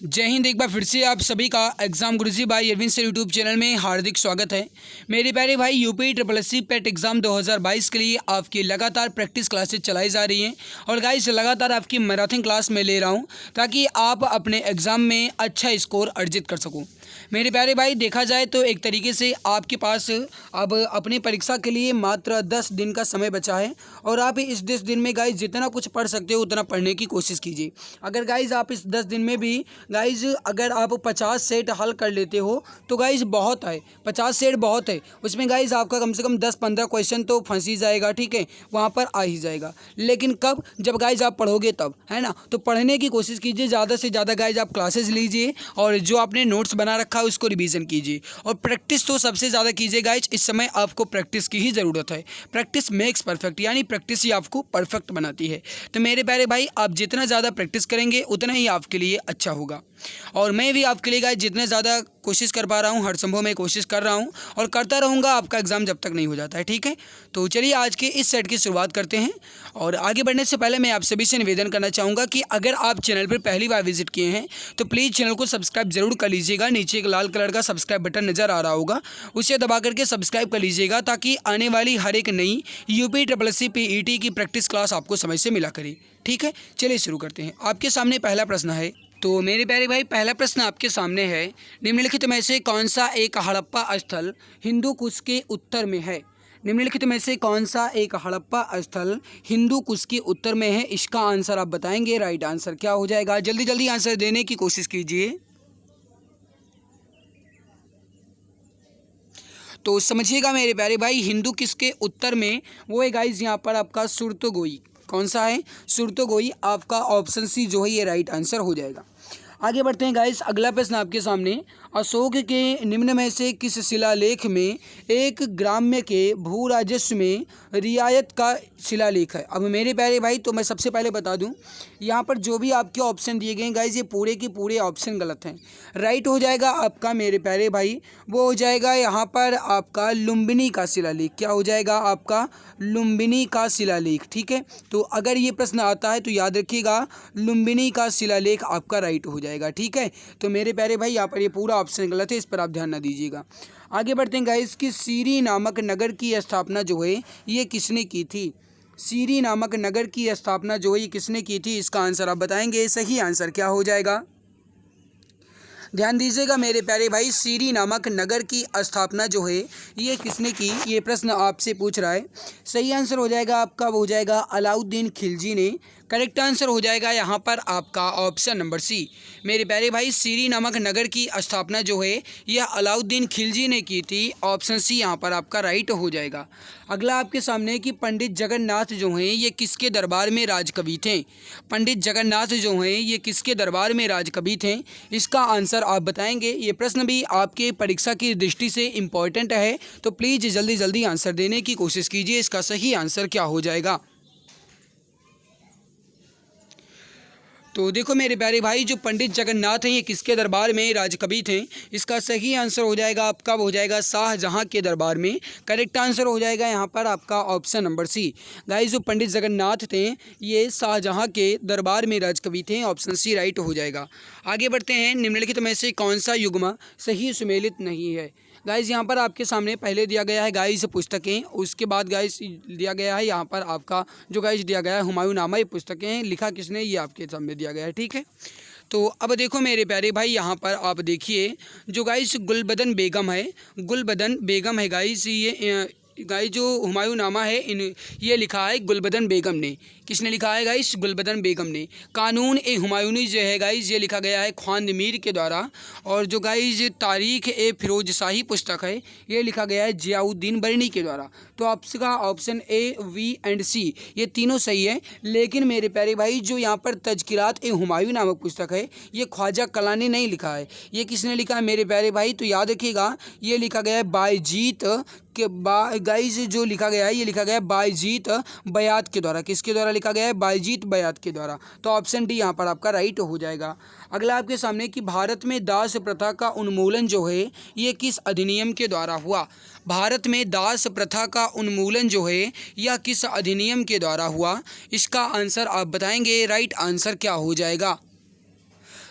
जय हिंद। एक बार फिर से आप सभी का एग्जाम गुरुजी भाई अरविंद सर यूट्यूब चैनल में हार्दिक स्वागत है। मेरे प्यारे भाई, यूपी SSC पेट एग्जाम 2022 के लिए आपकी लगातार प्रैक्टिस क्लासेस चलाई जा रही हैं और गाइस लगातार आपकी मैराथन क्लास में ले रहा हूं ताकि आप अपने एग्ज़ाम में अच्छा स्कोर अर्जित कर सकूं। मेरे प्यारे भाई, देखा जाए तो एक तरीके से आपके पास अब अपनी परीक्षा के लिए मात्र 10 दिन का समय बचा है और आप इस 10 दिन में गाइस जितना कुछ पढ़ सकते हो उतना पढ़ने की कोशिश कीजिए। अगर गाइस आप इस 10 दिन में भी गाइस अगर आप 50 सेट हल कर लेते हो तो गाइस बहुत है, 50 सेट बहुत है। उसमें गाइस आपका कम से कम 10-15 क्वेश्चन तो फंस ही जाएगा, ठीक है, वहाँ पर आ ही जाएगा। लेकिन कब? जब गाइस आप पढ़ोगे तब, है ना। तो पढ़ने की कोशिश कीजिए, ज़्यादा से ज़्यादा गाइस आप क्लासेस लीजिए और जो आपने नोट्स बना रखा है उसको रिवीजन कीजिए और प्रैक्टिस तो सबसे ज़्यादा कीजिए गाइस। इस समय आपको प्रैक्टिस की ही ज़रूरत है। प्रैक्टिस मेक्स परफेक्ट, यानी प्रैक्टिस ही आपको परफेक्ट बनाती है। तो मेरे प्यारे भाई, आप जितना ज़्यादा प्रैक्टिस करेंगे उतना ही आपके लिए अच्छा होगा और मैं भी आपके लिए गाइस जितना ज़्यादा कोशिश कर पा रहा हूँ, हर संभव मैं कोशिश कर रहा हूँ और करता रहूँगा आपका एग्ज़ाम जब तक नहीं हो जाता है, ठीक है। तो चलिए आज के इस सेट की शुरुआत करते हैं और आगे बढ़ने से पहले मैं आप सभी से निवेदन करना चाहूँगा कि अगर आप चैनल पर पहली बार विजिट किए हैं तो प्लीज़ चैनल को सब्सक्राइब जरूर कर लीजिएगा। नीचे एक लाल कलर का सब्सक्राइब बटन नज़र आ रहा होगा, उसे दबा करके सब्सक्राइब कर लीजिएगा ताकि आने वाली हर एक नई यूपी SSC PET की प्रैक्टिस क्लास आपको समय से मिला करे, ठीक है। चलिए शुरू करते हैं। आपके सामने पहला प्रश्न है। तो मेरे प्यारे भाई, पहला प्रश्न आपके सामने है, निम्नलिखित में से कौन सा एक हड़प्पा स्थल हिंदू कुश के उत्तर में है। निम्नलिखित में से कौन सा एक हड़प्पा स्थल हिंदू कुश के उत्तर में है, इसका आंसर आप बताएंगे। राइट आंसर क्या हो जाएगा? जल्दी जल्दी आंसर देने की कोशिश कीजिए। तो समझिएगा मेरे प्यारे भाई, हिंदू किसके उत्तर में वो है गाइज यहाँ पर आपका सुरतोगोई। कौन सा है? सुरतोगोई। आपका ऑप्शन सी जो है ये राइट आंसर हो जाएगा। आगे बढ़ते हैं गाइस। अगला प्रश्न आपके सामने, अशोक के निम्न में से किस शिलालेख में एक ग्राम्य के भू राजस्व में रियायत का शिलालेख है। अब मेरे प्यारे भाई, तो मैं सबसे पहले बता दूं, यहाँ पर जो भी आपके ऑप्शन दिए गए हैं गाइस, ये पूरे के पूरे ऑप्शन गलत हैं। राइट हो जाएगा आपका मेरे प्यारे भाई, वो हो जाएगा यहाँ पर आपका लुम्बिनी का शिलालेख। क्या हो जाएगा आपका? लुम्बिनी का शिलालेख, ठीक है। तो अगर ये प्रश्न आता है तो याद रखिएगा, लुम्बिनी का शिलालेख आपका राइट हो जाएगा, ठीक है। तो मेरे प्यारे भाई, यहाँ पर ये पूरा ऑप्शन गलत है, इस पर आप ध्यान ना दीजिएगा। आगे बढ़ते हैं गाइस कि सीरी नामक नगर की स्थापना जो है ये किसने की थी। सीरी नामक नगर की स्थापना जो है ये किसने की थी, इसका आंसर आप बताएंगे। सही आंसर क्या हो जाएगा? ध्यान दीजिएगा मेरे प्यारे भाई, सीरी नामक नगर की स्थापना जो है ये किसने की, ये प्रश्न आपसे पूछ रहा है। सही आंसर हो जाएगा आपका, वो हो जाएगा अलाउद्दीन खिलजी ने। करेक्ट आंसर हो जाएगा यहाँ पर आपका ऑप्शन नंबर सी। मेरे प्यारे भाई, सीरी नामक नगर की स्थापना जो है यह अलाउद्दीन खिलजी ने की थी। ऑप्शन सी यहाँ पर आपका राइट हो जाएगा। अगला आपके सामने कि पंडित जगन्नाथ जो हैं ये किसके दरबार में राजकवि थे। पंडित जगन्नाथ जो हैं ये किसके दरबार में राजकवि थे, इसका आंसर आप बताएंगे। ये प्रश्न भी आपके परीक्षा की दृष्टि से इम्पॉर्टेंट है, तो प्लीज़ जल्दी जल्दी आंसर देने की कोशिश कीजिए। इसका सही आंसर क्या हो जाएगा? तो देखो मेरे प्यारे भाई, जो पंडित जगन्नाथ हैं ये किसके दरबार में राजकवि थे, इसका सही आंसर हो जाएगा आपका, हो जाएगा शाहजहां के दरबार में। करेक्ट आंसर हो जाएगा यहाँ पर आपका ऑप्शन नंबर सी। गाइस, जो पंडित जगन्नाथ थे ये शाहजहां के दरबार में राजकवि थे। ऑप्शन सी राइट हो जाएगा। आगे बढ़ते हैं, निम्नलिखित में से कौन सा युग्म सही सुमेलित नहीं है। गाइस, यहाँ पर आपके सामने पहले दिया गया है गाइस पुस्तकें, उसके बाद गाइस दिया गया है यहाँ पर आपका जो गाइस दिया गया है हुमायूंनामा। ये पुस्तकें लिखा किसने, ये आपके सामने दिया गया है, ठीक है। तो अब देखो मेरे प्यारे भाई, यहाँ पर आप देखिए जो गाइस गुलबदन बेगम है, गुलबदन बेगम है गाइस, ये गाइस जो हुमायूंनामा है ये लिखा है गुलबदन बेगम ने। किसने लिखा है गाइस? गुलबदन बेगम ने। कानून ए हुमायूनी जो है गाइस ये लिखा गया है ख्वान मीर के द्वारा। और जो गाइस तारीख ए फिरोज शाही पुस्तक है ये लिखा गया है जियाउद्दीन बरनी के द्वारा। तो आपका ऑप्शन ए, वी एंड सी ये तीनों सही है। लेकिन मेरे प्यारे भाई, जो यहाँ पर तज़किरात ए हुमायूं नामक पुस्तक है ये ख्वाजा कलानी नहीं लिखा है। ये किसने लिखा है मेरे प्यारे भाई? तो याद रखिएगा, ये लिखा गया है बायजीत के गाइस जो लिखा गया है ये लिखा गया है बायजीत बयात के द्वारा। किसके द्वारा लिखा गया है? बायजीत बयात के द्वारा। तो ऑप्शन डी यहाँ पर आपका राइट हो जाएगा। अगला आपके सामने कि भारत में दास प्रथा का उन्मूलन जो है ये किस अधिनियम के द्वारा हुआ। भारत में दास प्रथा का उन्मूलन जो है यह किस अधिनियम के द्वारा हुआ, इसका आंसर आप बताएंगे। राइट आंसर क्या हो जाएगा?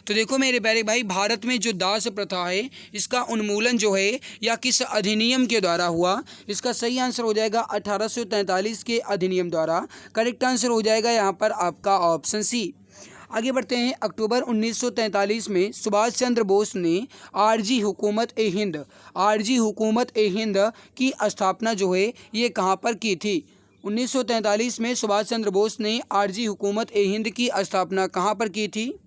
तो देखो मेरे प्यारे भाई, भारत में जो दास प्रथा है इसका उन्मूलन जो है या किस अधिनियम के द्वारा हुआ, इसका सही आंसर हो जाएगा 1843 के अधिनियम द्वारा। करेक्ट आंसर हो जाएगा यहाँ पर आपका ऑप्शन सी। आगे बढ़ते हैं। अक्टूबर 1943 में सुभाष चंद्र बोस ने आरजी हुकूमत ए हिंद की स्थापना जो है ये कहाँ पर की थी? 1943 में सुभाष चंद्र बोस ने आरजी हुकूमत ए हिंद की स्थापना कहाँ पर की थी?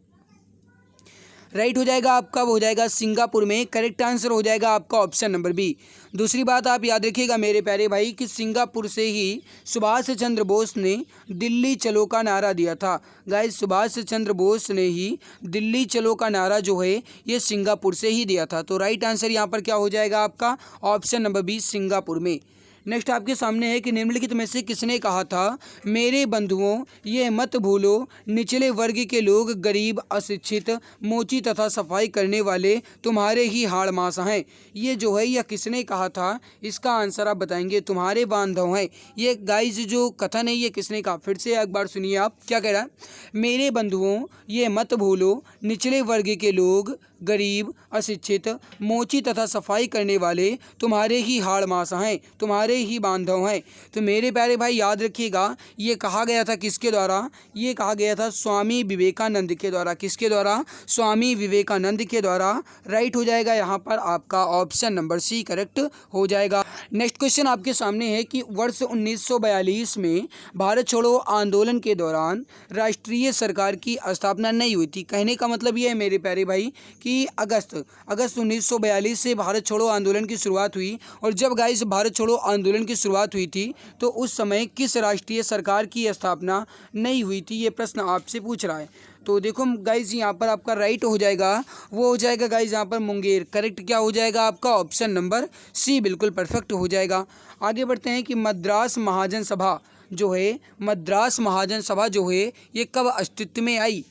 राइट हो जाएगा आपका, हो जाएगा सिंगापुर में। करेक्ट आंसर हो जाएगा आपका ऑप्शन नंबर बी। दूसरी बात आप याद रखिएगा मेरे प्यारे भाई कि सिंगापुर से ही सुभाष चंद्र बोस ने दिल्ली चलो का नारा दिया था। गाइस, सुभाष चंद्र बोस ने ही दिल्ली चलो का नारा जो है ये सिंगापुर से ही दिया था। तो राइट आंसर यहाँ पर क्या हो जाएगा आपका? ऑप्शन नंबर बी, सिंगापुर में। नेक्स्ट आपके सामने है कि निम्नलिखित में से किसने कहा था, मेरे बंधुओं ये मत भूलो निचले वर्ग के लोग गरीब, अशिक्षित, मोची तथा सफाई करने वाले तुम्हारे ही हाड़ मांस हैं। ये जो है यह किसने कहा था? इसका आंसर आप बताएंगे। तुम्हारे बांधव हैं। ये गाइस जो कथन है ये किसने कहा? फिर से एक बार सुनिए आप क्या कह रहा है। मेरे बंधुओं ये मत भूलो निचले वर्ग के लोग गरीब, अशिक्षित, मोची तथा सफाई करने वाले तुम्हारे ही हाड़ मांस हैं, तुम्हारे ही बांधव हैं। तो मेरे प्यारे भाई याद रखिएगा ये कहा गया था किसके द्वारा? ये कहा गया था स्वामी विवेकानंद के द्वारा। किसके द्वारा? स्वामी विवेकानंद के द्वारा। राइट हो जाएगा यहाँ पर आपका ऑप्शन नंबर सी करेक्ट हो जाएगा। नेक्स्ट क्वेश्चन आपके सामने है कि वर्ष 1942 में भारत छोड़ो आंदोलन के दौरान राष्ट्रीय सरकार की स्थापना नहीं हुई थी। कहने का मतलब ये है मेरे प्यारे भाई कि अगस्त 1942 से भारत छोड़ो आंदोलन की शुरुआत हुई। और जब गाइस भारत छोड़ो आंदोलन की शुरुआत हुई थी तो उस समय किस राष्ट्रीय सरकार की स्थापना नहीं हुई थी? ये प्रश्न आपसे पूछ रहा है। तो देखो गाइस यहाँ पर आपका राइट हो जाएगा, वो हो जाएगा गाइस यहाँ पर मुंगेर। करेक्ट क्या हो जाएगा आपका? ऑप्शन नंबर सी बिल्कुल परफेक्ट हो जाएगा। आगे बढ़ते हैं कि मद्रास महाजन सभा जो है, मद्रास महाजन सभा जो है ये कब अस्तित्व में आई?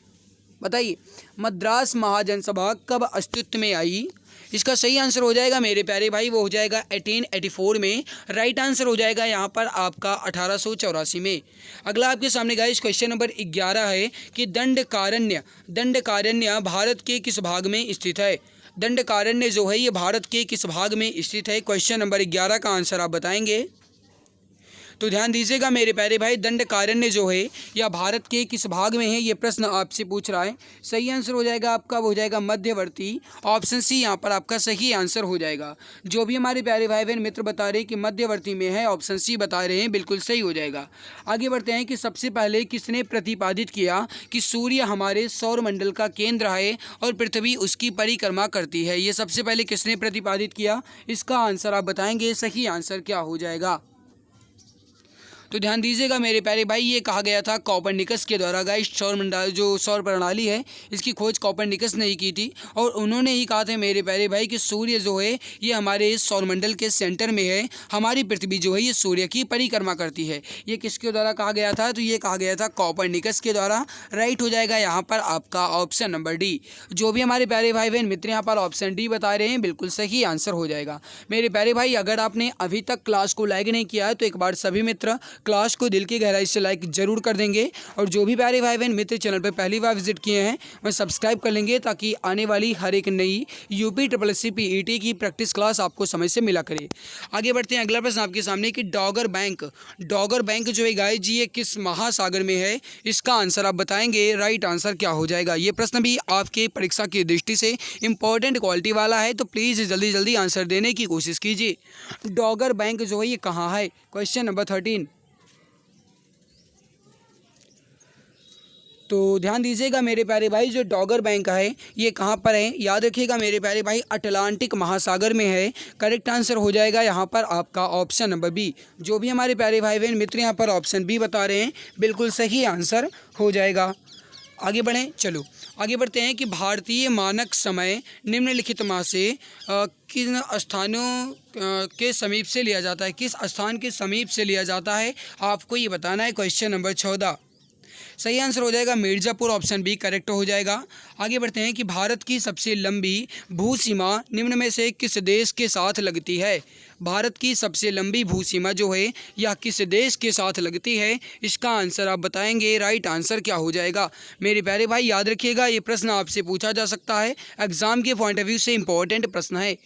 बताइए, मद्रास महाजन सभा कब अस्तित्व में आई? इसका सही आंसर हो जाएगा मेरे प्यारे भाई, वो हो जाएगा 1884 में। राइट आंसर हो जाएगा यहाँ पर आपका 1884 में। अगला आपके सामने गाइस क्वेश्चन नंबर 11 है कि दंडकारण्य भारत के किस भाग में स्थित है? दंडकारण्य जो है ये भारत के किस भाग में स्थित है? क्वेश्चन नंबर 11 का आंसर आप बताएंगे। तो ध्यान दीजिएगा मेरे प्यारे भाई, दंडकारण्य जो है यह भारत के किस भाग में है ये प्रश्न आपसे पूछ रहा है। सही आंसर हो जाएगा आपका, वो हो जाएगा मध्यवर्ती। ऑप्शन सी यहाँ पर आपका सही आंसर हो जाएगा। जो भी हमारे प्यारे भाई बहन मित्र बता रहे हैं कि मध्यवर्ती में है, ऑप्शन सी बता रहे हैं, बिल्कुल सही हो जाएगा। आगे बढ़ते हैं कि सबसे पहले किसने प्रतिपादित किया कि सूर्य हमारे सौरमंडल का केंद्र है और पृथ्वी उसकी परिक्रमा करती है? ये सबसे पहले किसने प्रतिपादित किया? इसका आंसर आप बताएंगे। सही आंसर क्या हो जाएगा? तो ध्यान दीजिएगा मेरे प्यारे भाई, ये कहा गया था कोपरनिकस के द्वारा। गाइस सौरमंडल जो सौर प्रणाली है इसकी खोज कोपरनिकस ने ही की थी और उन्होंने ही कहा था मेरे प्यारे भाई कि सूर्य जो है ये हमारे सौरमंडल के सेंटर में है, हमारी पृथ्वी जो है ये सूर्य की परिक्रमा करती है। ये किसके द्वारा कहा गया था? तो ये कहा गया था कोपरनिकस के द्वारा। राइट हो जाएगा यहाँ पर आपका ऑप्शन नंबर डी। जो भी हमारे प्यारे भाई बहन मित्र यहाँ पर ऑप्शन डी बता रहे हैं, बिल्कुल सही आंसर हो जाएगा। मेरे प्यारे भाई अगर आपने अभी तक क्लास को लाइक नहीं किया है तो एक बार सभी मित्र क्लास को दिल की गहराई से लाइक जरूर कर देंगे। और जो भी प्यारे भाई बहन मित्र चैनल पर पहली बार विजिट किए हैं वह सब्सक्राइब कर लेंगे ताकि आने वाली हर एक नई यूपी SSC PET की प्रैक्टिस क्लास आपको समय से मिला करे। आगे बढ़ते हैं। अगला प्रश्न आपके सामने कि डॉगर बैंक जो है गाइस जी ये किस महासागर में है? इसका आंसर आप बताएंगे। राइट आंसर क्या हो जाएगा? ये प्रश्न भी आपके परीक्षा की दृष्टि से इंपॉर्टेंट क्वालिटी वाला है, तो प्लीज़ जल्दी जल्दी आंसर देने की कोशिश कीजिए। डॉगर बैंक जो है ये कहाँ है? Question number 13। तो ध्यान दीजिएगा मेरे प्यारे भाई, जो डॉगर बैंक है ये कहाँ पर है? याद रखिएगा मेरे प्यारे भाई, अटलांटिक महासागर में है। करेक्ट आंसर हो जाएगा यहाँ पर आपका ऑप्शन नंबर बी। जो भी हमारे प्यारे भाई बहन मित्र यहाँ पर ऑप्शन बी बता रहे हैं, बिल्कुल सही आंसर हो जाएगा। आगे बढ़ें, चलो आगे बढ़ते हैं कि भारतीय मानक समय निम्नलिखित में से किन स्थानों के समीप से लिया जाता है? किस स्थान के समीप से लिया जाता है आपको ये बताना है। Question number 14। सही आंसर हो जाएगा मिर्ज़ापुर, ऑप्शन बी करेक्ट हो जाएगा। आगे बढ़ते हैं कि भारत की सबसे लंबी भू सीमा निम्न में से किस देश के साथ लगती है। भारत की सबसे लंबी भू सीमा जो है यह किस देश के साथ लगती है, इसका आंसर आप बताएंगे। राइट आंसर क्या हो जाएगा मेरे प्यारे भाई, याद रखिएगा ये प्रश्न आपसे पूछा जा सकता है, एग्जाम के पॉइंट ऑफ व्यू से इंपॉर्टेंट प्रश्न है।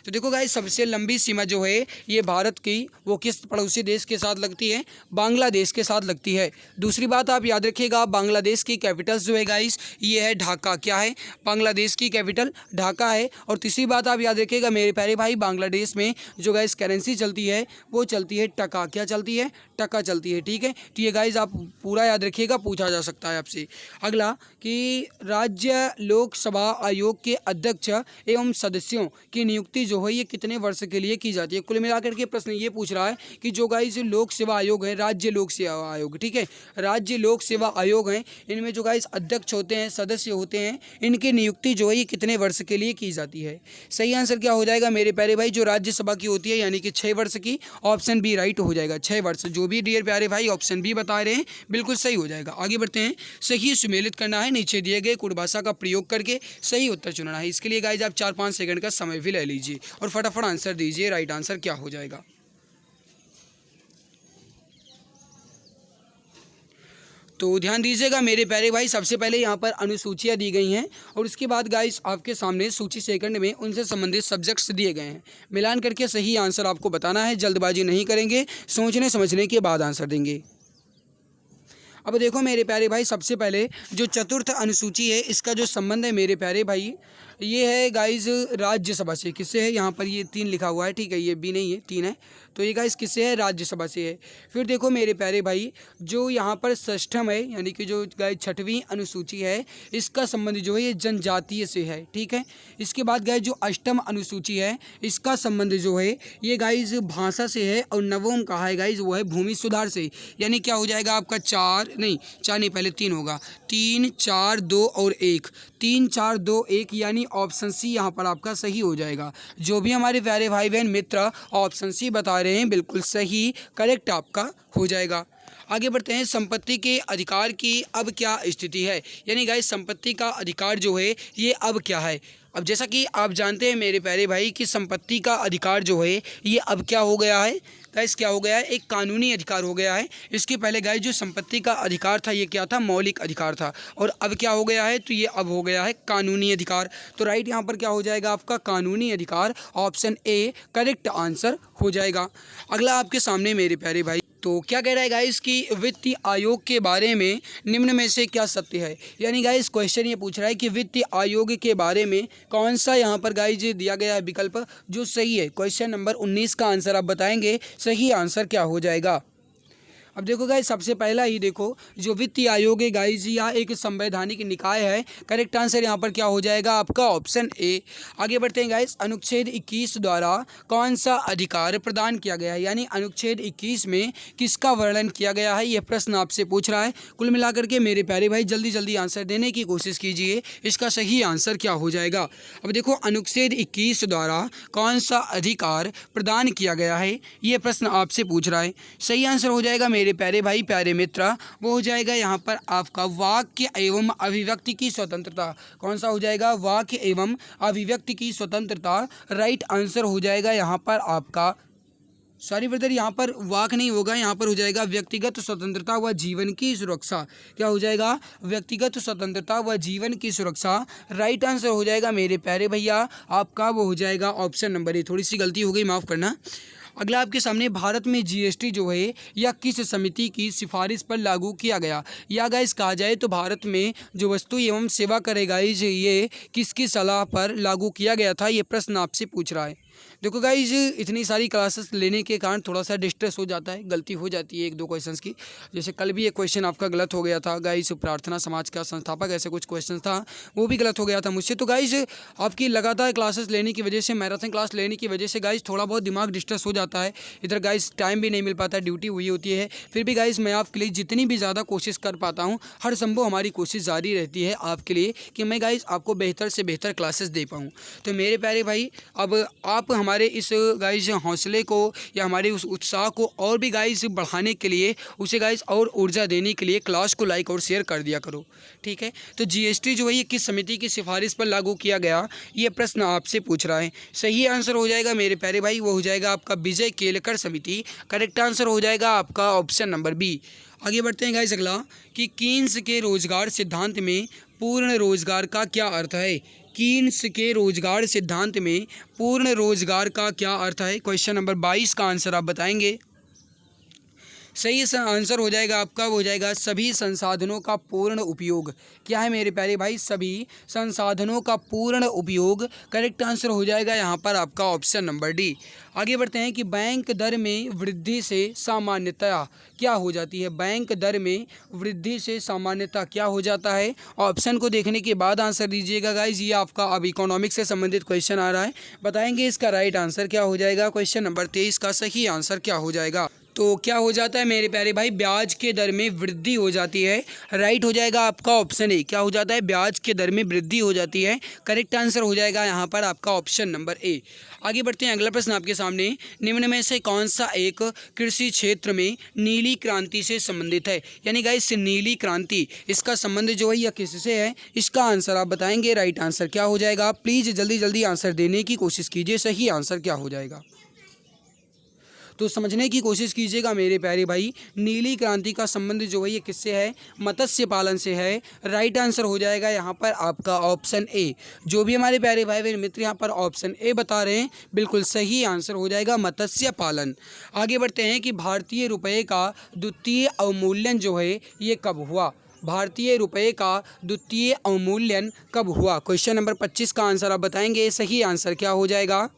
तो देखो गाइस, सबसे लंबी सीमा जो है ये भारत की वो किस पड़ोसी देश के साथ लगती है, बांग्लादेश के साथ लगती है। दूसरी बात आप याद रखिएगा, बांग्लादेश की कैपिटल जो है गाइस ये है ढाका। क्या है, बांग्लादेश की कैपिटल ढाका है। और तीसरी बात आप याद रखिएगा मेरे प्यारे भाई, बांग्लादेश में जो गाइस करेंसी चलती है वो चलती है टका। क्या चलती है, टका चलती है। ठीक है, तो ये गाइस आप पूरा याद रखिएगा, पूछा जा सकता है आपसे। अगला कि राज्य लोकसभा आयोग के अध्यक्ष एवं सदस्यों की नियुक्ति जो है ये कितने वर्ष के लिए की जाती है। कुल मिलाकर के प्रश्न ये पूछ रहा है कि जो गाइस लोक सेवा आयोग है, राज्य लोक सेवा आयोग, ठीक है, राज्य लोक सेवा आयोग हैं, इनमें जो गाइस अध्यक्ष होते हैं, सदस्य होते हैं, इनकी नियुक्ति जो है ये कितने वर्ष के लिए की जाती है। सही आंसर क्या हो जाएगा मेरे प्यारे भाई, जो राज्यसभा की होती है यानी कि 6 वर्ष की, ऑप्शन बी राइट हो जाएगा। 6 वर्ष, जो भी डियर प्यारे भाई ऑप्शन बी बता रहे हैं बिल्कुल सही हो जाएगा। आगे बढ़ते हैं, सही सुमेलित करना है, नीचे दिए गए कुट भाषा का प्रयोग करके सही उत्तर चुनना है। इसके लिए गाइस आप 4-5 सेकंड का समय भी ले लीजिए और फटाफट आंसर दीजिए। राइट आंसर क्या हो जाएगा। तो ध्यान दीजिएगा मेरे प्यारे भाई, सबसे पहले यहाँ पर अनुसूचियाँ दी गई हैं और उसके बाद गाइस आपके सामने सूची सेकंड में उनसे संबंधित सब्जेक्ट्स दिए गए हैं। मिलान करके सही आंसर आपको बताना है, जल्दबाजी नहीं करेंगे, सोचने समझने के बाद आंसर देंगे। अब देखो मेरे प्यारे भाई, सबसे पहले जो चतुर्थ अनुसूची है इसका जो संबंध है मेरे प्यारे भाई ये है गाइज राज्यसभा से। किससे है, यहाँ पर ये 3 लिखा हुआ है, ठीक है, ये बी नहीं है 3 है, तो ये गाइज किससे है, राज्यसभा से है। फिर देखो मेरे प्यारे भाई, जो यहाँ पर षष्ठम है यानी कि जो गाइज 6वीं अनुसूची है इसका संबंध जो है ये जनजातीय से है। ठीक है, इसके बाद गाइज जो अष्टम अनुसूची है इसका संबंध जो है ये गाइज भाषा से है। और नवम कहा है गाइज वो है भूमि सुधार से। यानी क्या हो जाएगा आपका 4 नहीं पहले 3 होगा, 3 4 2 और 1, 3 4 2 1 यानी ऑप्शन सी यहाँ पर आपका सही हो जाएगा। जो भी हमारे प्यारे भाई बहन मित्र ऑप्शन सी बता रहे हैं बिल्कुल सही करेक्ट आपका हो जाएगा। आगे बढ़ते हैं, संपत्ति के अधिकार की अब क्या स्थिति है। यानी गाइस संपत्ति का अधिकार जो है ये अब क्या है। अब जैसा कि आप जानते हैं मेरे प्यारे भाई कि संपत्ति का अधिकार जो है ये अब क्या हो गया है गाइस, क्या हो गया है, एक कानूनी अधिकार हो गया है। इसके पहले गाइस जो संपत्ति का अधिकार था ये क्या था, मौलिक अधिकार था, और अब क्या हो गया है, तो ये अब हो गया है कानूनी अधिकार। तो राइट यहाँ पर क्या हो जाएगा आपका कानूनी अधिकार, ऑप्शन ए करेक्ट आंसर हो जाएगा। अगला आपके सामने मेरे प्यारे भाई, तो क्या कह रहा है गाइस कि वित्तीय आयोग के बारे में निम्न में से क्या सत्य है। यानी गाइस क्वेश्चन ये पूछ रहा है कि वित्तीय आयोग के बारे में कौन सा यहाँ पर गाइस दिया गया है विकल्प जो सही है। क्वेश्चन नंबर 19 का आंसर आप बताएंगे, सही आंसर क्या हो जाएगा। अब देखो गाइस, सबसे पहला ही देखो जो वित्तीय आयोग है गाइस या एक संवैधानिक निकाय है। करेक्ट आंसर यहाँ पर क्या हो जाएगा आपका ऑप्शन ए। आगे बढ़ते हैं गाइस, अनुच्छेद 21 द्वारा कौन सा अधिकार प्रदान किया गया है। यानी अनुच्छेद 21 में किसका वर्णन किया गया है, यह प्रश्न आपसे पूछ रहा है। कुल मिलाकर के मेरे प्यारे भाई जल्दी जल्दी आंसर देने की कोशिश कीजिए, इसका सही आंसर क्या हो जाएगा। अब देखो अनुच्छेद 21 द्वारा कौन सा अधिकार प्रदान किया गया है, ये प्रश्न आपसे पूछ रहा है। सही आंसर हो जाएगा मेरे प्यारे भाई प्यारे मित्र, वो हो जाएगा यहाँ पर आपका वाक्य एवं अभिव्यक्ति की स्वतंत्रता। कौन सा हो जाएगा, वाक्य एवं अभिव्यक्ति की स्वतंत्रता। राइट आंसर हो जाएगा यहाँ पर आपका, सॉरी ब्रदर, यहाँ पर वाक नहीं होगा, यहाँ पर हो जाएगा व्यक्तिगत स्वतंत्रता व जीवन की सुरक्षा। क्या हो जाएगा, व्यक्तिगत स्वतंत्रता व जीवन की सुरक्षा। राइट आंसर हो जाएगा मेरे प्यारे भैया आपका, वो हो जाएगा ऑप्शन नंबर ए। थोड़ी सी गलती हो गई, माफ़ करना। अगला आपके सामने, भारत में जीएसटी जो है या किस समिति की सिफारिश पर लागू किया गया। या गाइस कहा जाए तो भारत में जो वस्तु एवं सेवा कर गाइस ये किसकी सलाह पर लागू किया गया था, ये प्रश्न आपसे पूछ रहा है। देखो गाइज इतनी सारी क्लासेस लेने के कारण थोड़ा सा डिस्ट्रेस हो जाता है, गलती हो जाती है 1-2 क्वेश्चंस की। जैसे कल भी एक क्वेश्चन आपका गलत हो गया था गाइज, प्रार्थना समाज का संस्थापक ऐसे कुछ क्वेश्चन था, वो भी गलत हो गया था मुझसे। तो गाइज आपकी लगातार क्लासेस लेने की वजह से, मैराथन क्लास लेने की वजह से गाइज थोड़ा बहुत दिमाग डिस्ट्रेस हो जाता है। इधर गाइज टाइम भी नहीं मिल पाता, ड्यूटी हुई होती है। फिर भी गाइज मैं आपके लिए जितनी भी ज़्यादा कोशिश कर पाता हूँ, हर संभव हमारी कोशिश जारी रहती है आपके लिए कि मैं गाइज आपको बेहतर से बेहतर क्लासेस दे पाऊँ। तो मेरे प्यारे भाई अब आप आप हमारे इस गाइस हौसले को या हमारे उस उत्साह को और भी गाइस बढ़ाने के लिए, उसे गाइस और ऊर्जा देने के लिए क्लास को लाइक और शेयर कर दिया करो, ठीक है। तो जीएसटी जो है ये किस समिति की सिफारिश पर लागू किया गया, ये प्रश्न आपसे पूछ रहा है। सही आंसर हो जाएगा मेरे प्यारे भाई, वो हो जाएगा आपका विजय केलकर समिति। करेक्ट आंसर हो जाएगा आपका ऑप्शन नंबर बी। आगे बढ़ते हैं गाइस अगला कि कीन्स के रोजगार सिद्धांत में पूर्ण रोजगार का क्या अर्थ है। कीन्स के रोजगार सिद्धांत में पूर्ण रोजगार का क्या अर्थ है। क्वेश्चन नंबर 22 का आंसर आप बताएंगे। सही आंसर हो जाएगा आपका, वो हो जाएगा सभी संसाधनों का पूर्ण उपयोग। क्या है मेरे प्यारे भाई, सभी संसाधनों का पूर्ण उपयोग। करेक्ट आंसर हो जाएगा यहाँ पर आपका ऑप्शन नंबर डी। आगे बढ़ते हैं कि बैंक दर में वृद्धि से सामान्यतया क्या हो जाती है। बैंक दर में वृद्धि से सामान्यतः क्या हो जाता है। ऑप्शन को देखने के बाद आंसर दीजिएगा गाइज, ये आपका अब इकोनॉमिक्स से संबंधित क्वेश्चन आ रहा है। बताएंगे इसका राइट आंसर क्या हो जाएगा। क्वेश्चन नंबर 23 का सही आंसर क्या हो जाएगा। तो क्या हो जाता है मेरे प्यारे भाई, ब्याज के दर में वृद्धि हो जाती है। राइट हो जाएगा आपका ऑप्शन ए। क्या हो जाता है, ब्याज के दर में वृद्धि हो जाती है। करेक्ट आंसर हो जाएगा यहाँ पर आपका ऑप्शन नंबर ए। आगे बढ़ते हैं, अगला प्रश्न आपके सामने। निम्न में से कौन सा एक कृषि क्षेत्र में नीली क्रांति से संबंधित है। यानी गाइस नीली क्रांति, इसका संबंध जो है यह किससे है, इसका आंसर आप बताएंगे। राइट आंसर क्या हो जाएगा। प्लीज़ जल्दी जल्दी आंसर देने की कोशिश कीजिए। सही आंसर क्या हो जाएगा तो समझने की कोशिश कीजिएगा मेरे प्यारे भाई। नीली क्रांति का संबंध जो है ये किससे है, मत्स्य पालन से है। राइट आंसर हो जाएगा यहाँ पर आपका ऑप्शन ए। जो भी हमारे प्यारे भाई बहन मित्र यहाँ पर ऑप्शन ए बता रहे हैं, बिल्कुल सही आंसर हो जाएगा मत्स्य पालन। आगे बढ़ते हैं कि भारतीय रुपये का द्वितीय अवमूल्यन जो है ये कब हुआ। भारतीय रुपये का द्वितीय अवमूल्यन कब हुआ। क्वेश्चन नंबर 25 का आंसर आप बताएंगे। सही आंसर क्या हो जाएगा,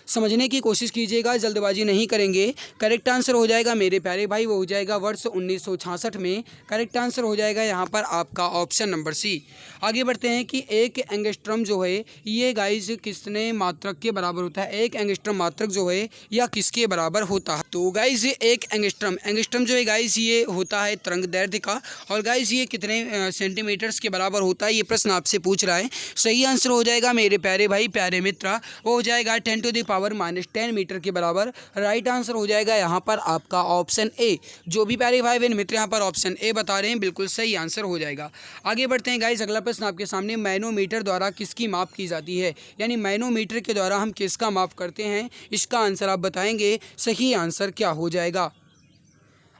समझने की कोशिश कीजिएगा, जल्दबाजी नहीं करेंगे। करेक्ट आंसर हो जाएगा मेरे प्यारे भाई, वो हो जाएगा वर्ष 1966 में। करेक्ट आंसर हो जाएगा यहाँ पर आपका ऑप्शन नंबर सी। आगे बढ़ते हैं कि एक एंगस्ट्रम जो है ये गाइस कितने मात्रक के बराबर होता है। एक एंगस्ट्रम मात्रक जो है या किसके बराबर होता है। तो गाइस एक एंगस्ट्रम जो है गाइस ये होता है तरंग दैर्ध्य का। और गाइस ये कितने सेंटीमीटर्स के बराबर होता है, ये प्रश्न आपसे पूछ रहा है। सही आंसर हो जाएगा मेरे प्यारे भाई प्यारे मित्र, वो हो जाएगा 10⁻⁻10 मीटर के बराबर। राइट आंसर हो जाएगा यहाँ पर आपका ऑप्शन ए। जो भी प्यारे भाई बहन मित्र यहाँ पर ऑप्शन ए बता रहे हैं, बिल्कुल सही आंसर हो जाएगा। आगे बढ़ते हैं गाइस, अगला प्रश्न आपके सामने। मैनोमीटर द्वारा किसकी माप की जाती है। यानी मैनोमीटर के द्वारा हम किसका माप करते हैं, इसका आंसर आप बताएंगे। सही आंसर क्या हो जाएगा।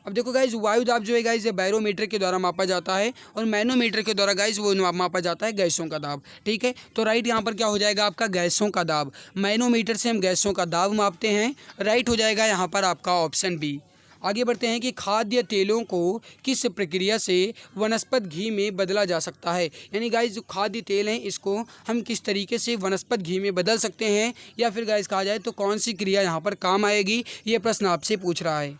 अब देखो गाइज, वायु दाब जो है गाइज बैरोमीटर के द्वारा मापा जाता है और मैनोमीटर के द्वारा गाइज वो मापा जाता है गैसों का दाब, ठीक है। तो राइट यहाँ पर क्या हो जाएगा आपका गैसों का दाब। मैनोमीटर से हम गैसों का दाब मापते हैं। राइट हो जाएगा यहाँ पर आपका ऑप्शन बी। आगे बढ़ते हैं कि खाद्य तेलों को किस प्रक्रिया से वनस्पत घी में बदला जा सकता है। यानी गाइस जो खाद्य तेल हैं इसको हम किस तरीके से वनस्पत घी में बदल सकते हैं, या फिर गाइस कहा जाए तो कौन सी क्रिया यहाँ पर काम आएगी, ये प्रश्न आपसे पूछ रहा है।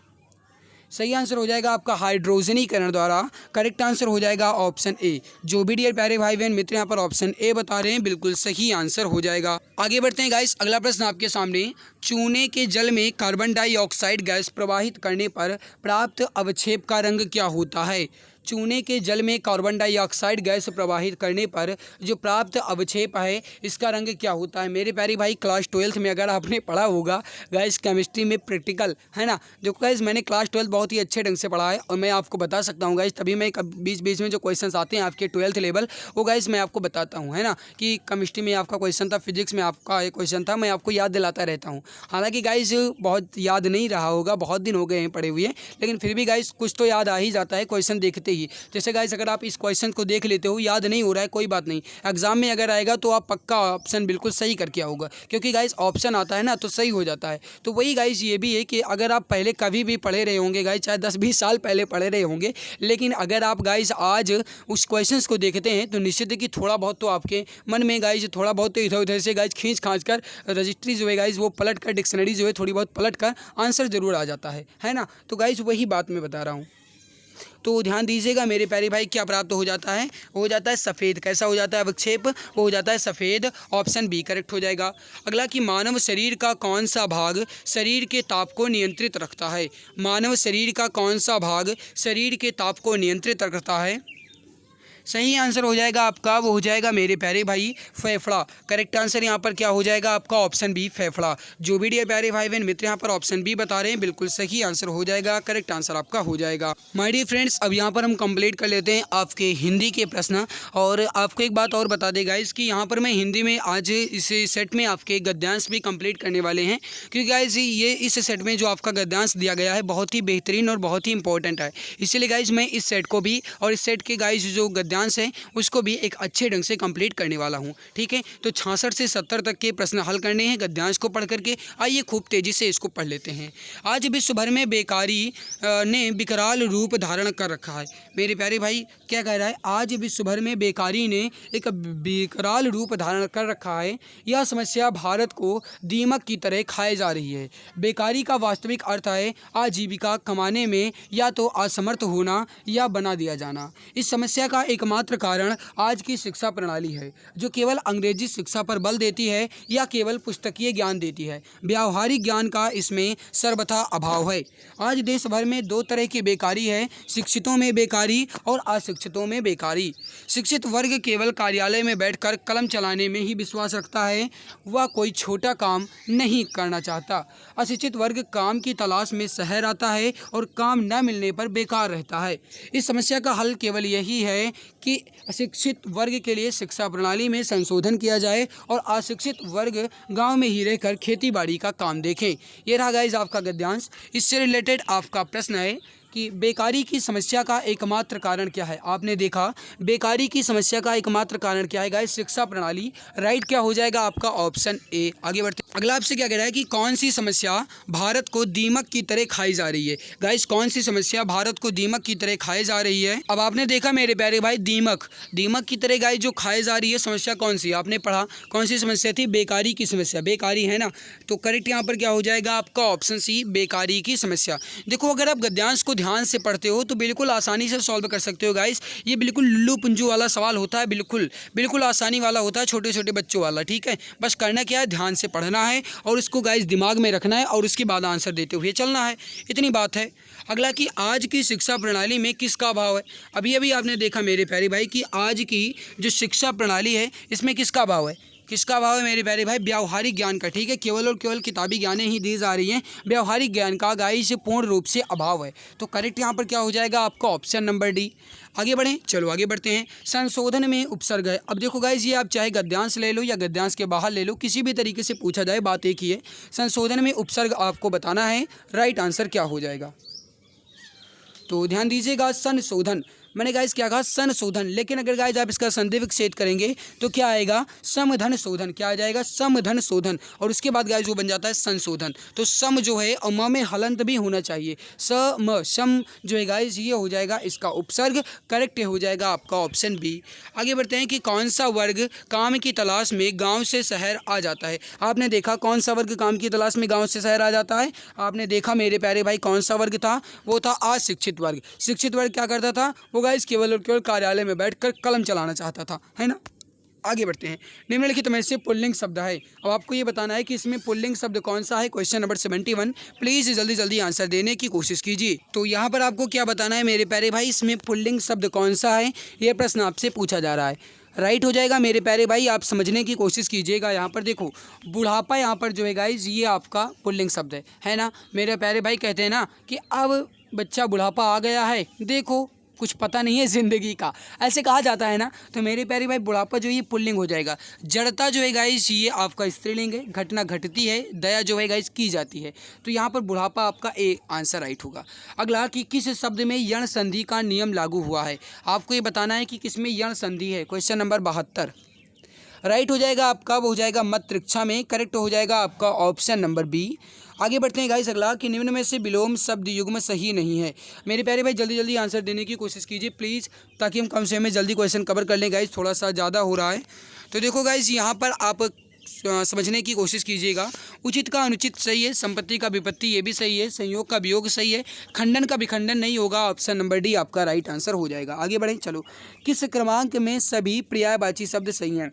सही आंसर हो जाएगा आपका हाइड्रोजनीकरण द्वारा। करेक्ट आंसर हो जाएगा ऑप्शन ए। जो भी डियर प्यारे भाई बहन मित्र यहाँ पर ऑप्शन ए बता रहे हैं, बिल्कुल सही आंसर हो जाएगा। आगे बढ़ते हैं गाइस, अगला प्रश्न आपके सामने। चूने के जल में कार्बन डाइऑक्साइड गैस प्रवाहित करने पर प्राप्त अवक्षेप का रंग क्या होता है। चूने के जल में कार्बन डाइऑक्साइड गैस प्रवाहित करने पर जो प्राप्त अवक्षेप है इसका रंग क्या होता है। मेरे प्यारे भाई क्लास 12th में अगर आपने पढ़ा होगा गैस केमिस्ट्री में प्रैक्टिकल, है ना, जो गैस मैंने क्लास 12 बहुत ही अच्छे ढंग से पढ़ा है और मैं आपको बता सकता हूँ गैस, तभी मैं बीच बीच में जो क्वेश्चन आते हैं आपके 12th लेवल वो गैस मैं आपको बताता हूँ, है ना, कि केमिस्ट्री में आपका क्वेश्चन था, फिजिक्स में आपका एक क्वेश्चन था, मैं आपको याद दिलाता रहता हूँ। हालाँकि गाइस बहुत याद नहीं रहा होगा, बहुत दिन हो गए हैं पढ़े हुए, लेकिन फिर भी गाइस कुछ तो याद आ ही जाता है क्वेश्चन देखते ही। जैसे गाइस अगर आप इस क्वेश्चन को देख लेते हो, याद नहीं हो रहा है कोई बात नहीं, एग्जाम में अगर आएगा तो आप पक्का ऑप्शन बिल्कुल सही करके आओगे, क्योंकि गाइस ऑप्शन आता है ना तो सही हो जाता है। तो वही गाइस ये भी है कि अगर आप पहले कभी भी पढ़े रहे होंगे गाइस, चाहे 10-20 साल पहले पढ़े रहे होंगे, लेकिन अगर आप गाइस आज उस क्वेश्चन को देखते हैं तो निश्चित है कि थोड़ा बहुत तो आपके मन में गाइस थोड़ा बहुत तो इधर उधर से गाइस खींच खाँच कर रजिस्ट्री जो है गाइस वो पलट कर, डिक्शनरी जो है थोड़ी बहुत पलट कर आंसर जरूर आ जाता है ना। तो गाइस वही बात मैं बता रहा हूँ, तो ध्यान दीजिएगा मेरे प्यारे भाई। क्या प्राप्त हो जाता है, हो जाता है सफ़ेद। कैसा हो जाता है अवक्षेप, वो हो जाता है सफ़ेद। ऑप्शन बी करेक्ट हो जाएगा। अगला कि मानव शरीर का कौन सा भाग शरीर के ताप को नियंत्रित रखता है। मानव शरीर का कौन सा भाग शरीर के ताप को नियंत्रित रखता है। सही आंसर हो जाएगा आपका, वो हो जाएगा मेरे प्यारे भाई फेफड़ा। करेक्ट आंसर यहाँ पर क्या हो जाएगा आपका, ऑप्शन बी फेफड़ा। जो भी प्यारे भाई बहन मित्र यहाँ पर ऑप्शन बी बता रहे हैं, बिल्कुल सही आंसर हो जाएगा, करेक्ट आंसर आपका हो जाएगा। माय डियर फ्रेंड्स, अब यहाँ पर हम कंप्लीट कर लेते हैं आपके हिंदी के प्रश्न। और आपको एक बात और बता दें गाइस कि यहाँ पर मैं हिंदी में आज इस सेट में आपके गद्यांश भी कंप्लीट करने वाले हैं, क्योंकि गाइस ये इस सेट में जो आपका गद्यांश दिया गया है बहुत ही बेहतरीन और बहुत ही इंपॉर्टेंट है। इसीलिए गाइस मैं इस सेट को भी और इस सेट के गाइस जो गद्यांश है उसको भी एक अच्छे ढंग से कंप्लीट करने वाला हूँ। ठीक है, तो 66 से 70 तक के प्रश्न हल करने हैं गद्यांश को पढ़ करके। आइए खूब तेज़ी से इसको पढ़ लेते हैं। आज विश्व भर में बेकारी ने विकराल रूप धारण कर रखा है। मेरे प्यारे भाई क्या कह रहा है, आज विश्व भर में बेकारी ने एक विकराल रूप धारण कर रखा है। यह समस्या भारत को दीमक की तरह खाए जा रही है। बेकारी का वास्तविक अर्थ है आजीविका कमाने में या तो असमर्थ होना या बना दिया जाना। इस समस्या का एकमात्र कारण आज की शिक्षा प्रणाली है, जो केवल अंग्रेजी शिक्षा पर बल देती है या केवल पुस्तकीय ज्ञान देती है। व्यावहारिक ज्ञान का इसमें सर्वथा अभाव है। आज देश भर में दो तरह की बेकारी है, शिक्षितों में बेकारी और अशिक्षितों में बेकारी। शिक्षित वर्ग केवल कार्यालय में बैठकर कलम चलाने में ही विश्वास रखता है, वह कोई छोटा काम नहीं करना चाहता। अशिक्षित वर्ग काम की तलाश में शहर आता है और काम न मिलने पर बेकार रहता है। इस समस्या का हल केवल यही है कि अशिक्षित वर्ग के लिए शिक्षा प्रणाली में संशोधन किया जाए और अशिक्षित वर्ग गांव में ही रहकर खेती बाड़ी का काम देखें। ये रहा गाइस आपका गद्यांश। इससे रिलेटेड आपका प्रश्न है कि बेकारी की समस्या का एकमात्र कारण क्या है। आपने देखा बेकारी की समस्या का एकमात्र कारण क्या है गाइस, शिक्षा प्रणाली। राइट क्या हो जाएगा आपका, ऑप्शन ए। आगे बढ़ते अगला आपसे क्या कह रहा है कि कौन सी समस्या भारत को दीमक की तरह खाई जा रही है। गाइस कौन सी समस्या भारत को दीमक की तरह खाई जा रही है। अब आपने देखा मेरे प्यारे भाई दीमक की तरह गाइस जो खाई जा रही है समस्या कौन सी, आपने पढ़ा कौन सी समस्या थी, बेकारी की समस्या। बेकारी है ना, तो करेक्ट यहाँ पर क्या हो जाएगा आपका, ऑप्शन सी बेकारी की समस्या। देखो अगर आप गद्यांश को ध्यान से पढ़ते हो तो बिल्कुल आसानी से सॉल्व कर सकते हो गाइस। ये बिल्कुल लुल्लू पुंजू वाला सवाल होता है, बिल्कुल आसानी वाला होता है, छोटे छोटे बच्चों वाला। ठीक है, बस करना क्या है, ध्यान से पढ़ना है और इसको गाइस दिमाग में रखना है और उसके बाद आंसर देते हुए चलना है, इतनी बात है। अगला कि आज की शिक्षा प्रणाली में किसका अभाव है। अभी आपने देखा मेरे प्यारे भाई कि आज की जो शिक्षा प्रणाली है इसमें किसका अभाव है, किसका अभाव है मेरे प्यारे भाई, व्यावहारिक ज्ञान का। ठीक है, केवल और केवल किताबी ज्ञानें ही दी जा रही हैं, व्यावहारिक ज्ञान का गाइस पूर्ण रूप से अभाव है। तो करेक्ट यहाँ पर क्या हो जाएगा आपका, ऑप्शन नंबर डी। आगे बढ़ें, चलो आगे बढ़ते हैं। संशोधन में उपसर्ग है। अब देखो गाइस ये आप चाहे गद्यांश ले लो या गद्यांश के बाहर ले लो, किसी भी तरीके से पूछा जाए बात एक ही है, संशोधन में उपसर्ग आपको बताना है। राइट आंसर क्या हो जाएगा, तो ध्यान दीजिएगा संशोधन। मैंने गाइस क्या कहा, संशोधन। लेकिन अगर गाइस आप इसका संधि विच्छेद करेंगे तो क्या आएगा, समधन शोधन। क्या आ जाएगा, समधन शोधन। और उसके बाद गाइस वो बन जाता है संशोधन। तो सम जो है और म में हलंत भी होना चाहिए, सम जो है गाइस ये हो जाएगा इसका उपसर्ग। करेक्ट हो जाएगा आपका ऑप्शन बी। आगे बढ़ते हैं कि कौन सा वर्ग काम की तलाश में गाँव से शहर आ जाता है। आपने देखा कौन सा वर्ग काम की तलाश में गाँव से शहर आ जाता है। आपने देखा मेरे प्यारे भाई कौन सा वर्ग था, वो था अशिक्षित वर्ग। शिक्षित वर्ग क्या करता था, वो गाइस केवल और केवल कार्यालय में बैठकर कलम चलाना चाहता था, है ना। आगे बढ़ते हैं। निम्नलिखित में से पुल्लिंग शब्द है। अब आपको ये बताना है कि इसमें पुल्लिंग शब्द कौन सा है। Question number 71। प्लीज़ जल्दी जल्दी आंसर देने की कोशिश कीजिए। तो यहाँ पर आपको क्या बताना है मेरे प्यारे भाई, इसमें पुल्लिंग शब्द कौन सा है, ये प्रश्न आपसे पूछा जा रहा है। राइट हो जाएगा मेरे प्यारे भाई, आप समझने की कोशिश कीजिएगा। यहाँ पर देखो बुढ़ापा यहाँ पर जो है गाइज ये आपका पुल्लिंग शब्द है ना। मेरे प्यारे भाई कहते हैं ना कि अब बच्चा बुढ़ापा आ गया है, देखो कुछ पता नहीं है ज़िंदगी का, ऐसे कहा जाता है ना। तो मेरे प्यारे भाई बुढ़ापा जो ये पुल्लिंग हो जाएगा। जड़ता जो है गाइस ये आपका स्त्रीलिंग है, घटना घटती है, दया जो है गाइस की जाती है। तो यहाँ पर बुढ़ापा आपका ए आंसर राइट होगा। अगला कि किस शब्द में यण संधि का नियम लागू हुआ है। आपको ये बताना है कि किस में यण संधि है। Question number 72। राइट हो जाएगा आपका, वो हो जाएगा मतृक्षा में। करेक्ट हो जाएगा आपका ऑप्शन नंबर बी। आगे बढ़ते हैं गाइस। अगला कि निम्न में से विलोम शब्द युग्म सही नहीं है। मेरे प्यारे भाई जल्दी जल्दी आंसर देने की कोशिश कीजिए प्लीज़, ताकि हम कम समय में जल्दी क्वेश्चन कवर कर लें गाइस, थोड़ा सा ज़्यादा हो रहा है। तो देखो गाइस यहाँ पर आप समझने की कोशिश कीजिएगा। उचित का अनुचित सही है, संपत्ति का विपत्ति ये भी सही है, संयोग का वियोग सही है, खंडन का विखंडन नहीं होगा। ऑप्शन नंबर डी आपका राइट आंसर हो जाएगा। आगे बढ़ें, चलो। किस क्रमांक में सभी पर्यायवाची शब्द सही हैं।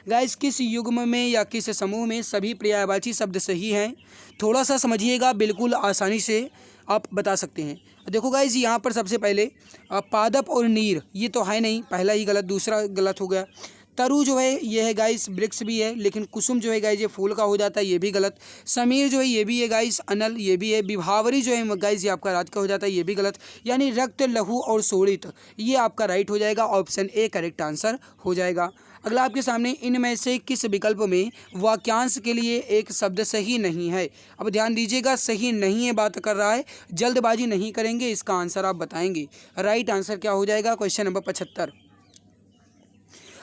गाइस किस युग्म में या किस समूह में सभी पर्यायवाची शब्द सही हैं। थोड़ा सा समझिएगा बिल्कुल आसानी से, आप बता सकते हैं। देखो गाइज यहाँ पर सबसे पहले पादप और नीर ये तो है नहीं, पहला ही गलत, दूसरा गलत हो गया। तरु जो है ये है गाइस वृक्ष भी है, लेकिन कुसुम जो है गाइस ये फूल का हो जाता है, ये भी गलत। समीर जो है ये भी है गाइस, अनल ये भी है। विभावरी जो है गाइस ये आपका रात का हो जाता है, ये भी गलत। यानी रक्त, लहू और शोणित ये आपका राइट हो जाएगा, ऑप्शन ए करेक्ट आंसर हो जाएगा। अगला आपके सामने इनमें से किस विकल्प में वाक्यांश के लिए एक शब्द सही नहीं है। अब ध्यान दीजिएगा, सही नहीं है बात कर रहा है, जल्दबाजी नहीं करेंगे, इसका आंसर आप बताएंगे। राइट आंसर क्या हो जाएगा, क्वेश्चन नंबर 75।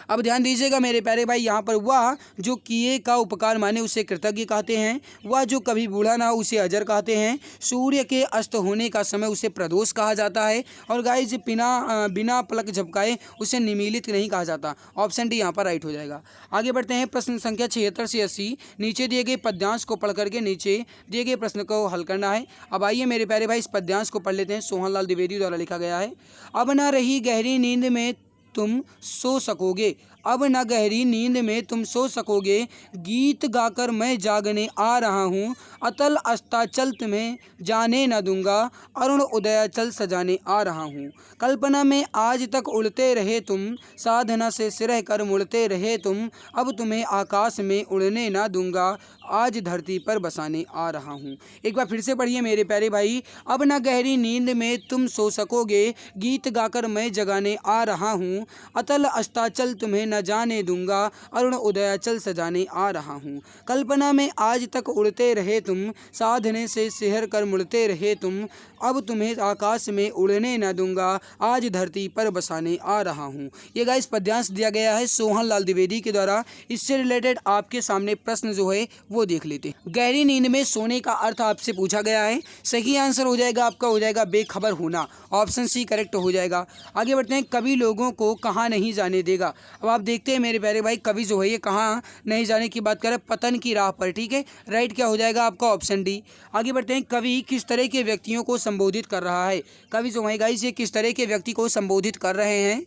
अब ध्यान दीजिएगा मेरे प्यारे भाई, यहाँ पर वह जो किए का उपकार माने उसे कृतज्ञ कहते हैं, वह जो कभी बूढ़ा ना उसे अजर कहते हैं, सूर्य के अस्त होने का समय उसे प्रदोष कहा जाता है, और गाइस बिना पलक झपकाए उसे निमीलित नहीं कहा जाता। ऑप्शन डी यहाँ पर राइट हो जाएगा। आगे बढ़ते हैं, प्रश्न संख्या 76 से 80। नीचे दिए गए पद्यांश को पढ़ करके नीचे दिए गए प्रश्न को हल करना है। अब आइए मेरे प्यारे भाई इस पद्यांश को पढ़ लेते हैं, सोहनलाल द्विवेदी द्वारा लिखा गया है। अब न रही गहरी नींद में तुम सो सकोगे, अब न गहरी नींद में तुम सो सकोगे, गीत गाकर मैं जागने आ रहा हूँ, अतल अस्ताचल तुम्हें जाने न दूंगा, अरुण उदयाचल सजाने आ रहा हूँ। कल्पना में आज तक उड़ते रहे तुम, साधना से सिरह कर मुड़ते रहे तुम, अब तुम्हें आकाश में उड़ने न दूंगा, आज धरती पर बसाने आ रहा हूँ। एक बार फिर से पढ़िए मेरे प्यारे भाई। अब न गहरी नींद में तुम सो सकोगे, गीत गाकर मैं जगाने आ रहा हूँ, अतल अस्ताचल तुम्हें न जाने दूंगा, अरुण उदयाचल सजाने आ रहा हूँ। कल्पना में आज तक उड़ते रहे तुम, साधने से सिहर कर मुड़ते रहे तुम, अब तुम्हें आकाश में उड़ने न दूंगा, आज धरती पर बसाने आ रहा हूँ। ये गाइस पद्यांश दिया गया है सोहनलाल द्विवेदी के द्वारा। इससे रिलेटेड आपके सामने प्रश्न जो है वो देख लेते हैं। गहरी नींद में सोने का अर्थ आपसे पूछा गया है। सही आंसर हो जाएगा आपका, हो जाएगा बेखबर होना, ऑप्शन सी करेक्ट हो जाएगा। आगे बढ़ते हैं, कवि लोगों को कहाँ नहीं जाने देगा। अब आप देखते हैं मेरे प्यारे भाई, कवि जो है ये कहाँ नहीं जाने की बात कर रहे हैं, पतन की राह पर। ठीक है, राइट क्या हो जाएगा आपका, ऑप्शन डी। आगे बढ़ते हैं, कवि किस तरह के व्यक्तियों को संबोधित कर रहा है। कवि जो है गाइस ये किस तरह के व्यक्ति को संबोधित कर रहे हैं।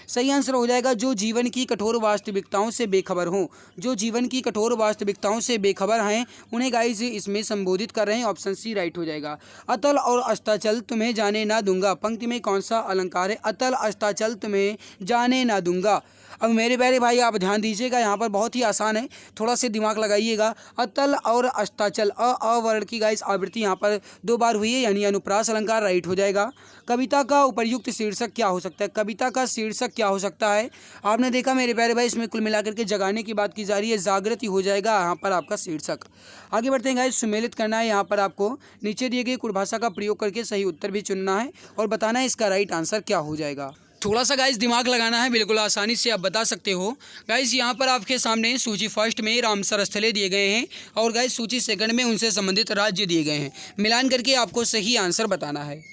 सही आंसर हो जाएगा जो जीवन की कठोर वास्तविकताओं से बेखबर हों, जो जीवन की कठोर वास्तविकताओं से बेखबर हैं उन्हें गाइस इसमें संबोधित कर रहे हैं, ऑप्शन सी राइट हो जाएगा। अतल और अस्ताचल तुम्हें जाने ना दूंगा, पंक्ति में कौन सा अलंकार है, अतल अस्ताचल तुम्हें जाने ना दूंगा। अब मेरे प्यारे भाई आप ध्यान दीजिएगा, यहाँ पर बहुत ही आसान है, थोड़ा सा दिमाग लगाइएगा। अतल और अस्ताचल, अवर्ण की गाइस आवृत्ति यहाँ पर 2 बार हुई है, यानी अनुप्रास अलंकार राइट हो जाएगा। कविता का उपर्युक्त शीर्षक क्या हो सकता है, कविता का शीर्षक क्या हो सकता है। आपने देखा मेरे प्यारे भाई इसमें कुल मिलाकर के जगाने की बात की जा रही है, जागृति हो जाएगा यहाँ पर आपका शीर्षक। आगे बढ़ते हैं गाइस, सुमेलित करना है यहाँ पर आपको, नीचे दिए गए कुड़भाषा का प्रयोग करके सही उत्तर भी चुनना है और बताना है इसका राइट आंसर क्या हो जाएगा। थोड़ा सा गाइस दिमाग लगाना है, बिल्कुल आसानी से आप बता सकते हो। गाइस यहाँ पर आपके सामने सूची फर्स्ट में रामसर स्थले दिए गए हैं और गाइस सूची सेकंड में उनसे संबंधित राज्य दिए गए हैं, मिलान करके आपको सही आंसर बताना है।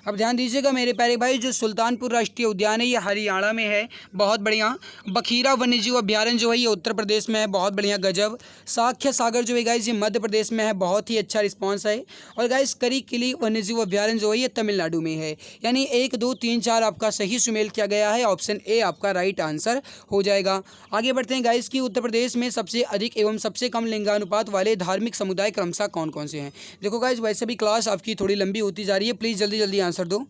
अब ध्यान दीजिएगा मेरे प्यारे भाई, जो सुल्तानपुर राष्ट्रीय उद्यान है ये हरियाणा में है, बहुत बढ़िया। बखीरा वन्यजीव अभ्यारण्य जो है ये उत्तर प्रदेश में है, बहुत बढ़िया, गजब। साख्य सागर जो है गाइस ये मध्य प्रदेश में है, बहुत ही अच्छा रिस्पांस है। और गाइस करी किली वन्यजीव अभ्यारण्य जो है ये तमिलनाडु में है। यानी 1 2 3 4 आपका सही सुमेल किया गया है, ऑप्शन ए आपका राइट आंसर हो जाएगा। आगे बढ़ते हैं गाइस की उत्तर प्रदेश में सबसे अधिक एवं सबसे कम लिंगानुपात वाले धार्मिक समुदाय क्रमशः कौन कौन से हैं। देखो गाइस वैसे भी क्लास आपकी थोड़ी लंबी होती जा रही है, प्लीज़ जल्दी जल्दी आंसर दो।